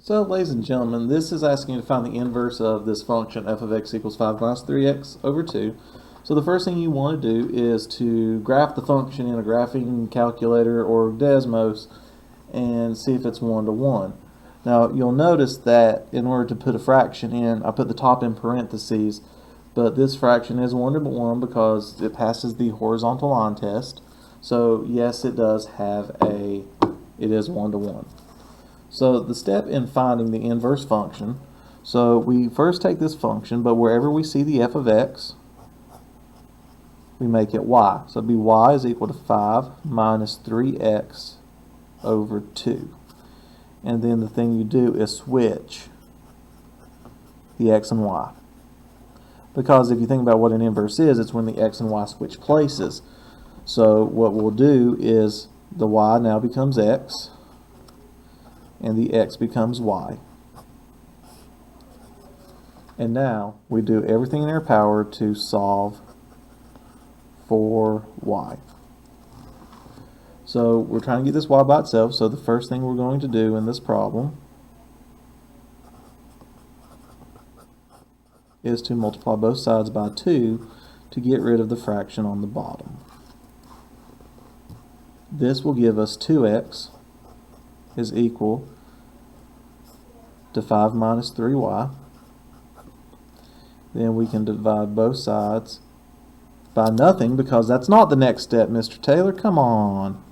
So, ladies and gentlemen, this is asking you to find the inverse of this function f of x equals 5 minus 3x over 2. So the first thing you want to do is to graph the function in a graphing calculator or Desmos and see if it's 1 to 1. Now, you'll notice that in order to put a fraction in, I put the top in parentheses, but this fraction is 1 to 1 because it passes the horizontal line test. So yes, it does have it is 1 to 1. So the step in finding the inverse function, so we first take this function, but wherever we see the f of x, we make it y. So it'd be y is equal to 5 minus 3x over 2. And then the thing you do is switch the x and y. Because if you think about what an inverse is, it's when the x and y switch places. So what we'll do is the y now becomes x, and the x becomes y. And now we do everything in our power to solve for y. So we're trying to get this y by itself, so the first thing we're going to do in this problem is to multiply both sides by 2 to get rid of the fraction on the bottom. This will give us 2x is equal to 5 minus 3y. Then we can divide both sides by nothing because that's not the next step, Mr. Taylor. Come on.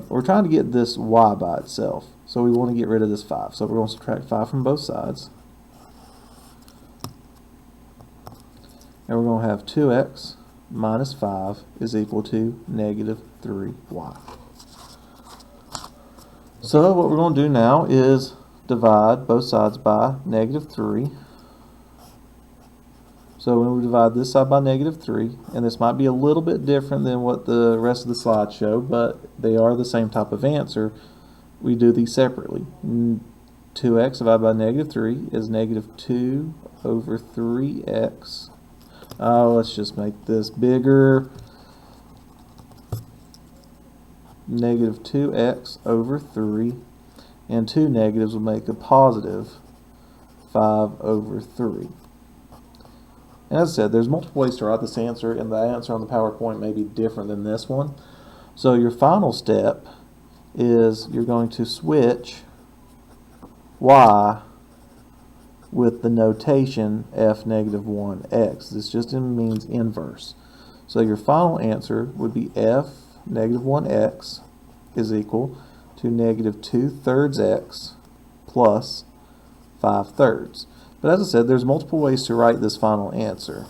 We're trying to get this y by itself, so we want to get rid of this 5. So we're going to subtract 5 from both sides. And we're going to have 2x minus 5 is equal to negative 3y. So what we're going to do now is divide both sides by negative 3. So when we divide this side by negative 3, and this might be a little bit different than what the rest of the slides show, but they are the same type of answer, we do these separately. 2x divided by negative 3 is negative 2 over 3x. Let's just make this bigger. Negative 2x over 3, and 2 negatives will make a positive 5 over 3. And as I said, there's multiple ways to write this answer, and the answer on the PowerPoint may be different than this one. So your final step is you're going to switch y with the notation f negative 1x. This just means inverse. So your final answer would be f negative 1x is equal to negative 2/3 x plus 5/3. But as I said, there's multiple ways to write this final answer.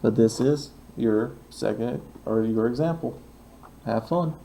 But this is your second or your example. Have fun.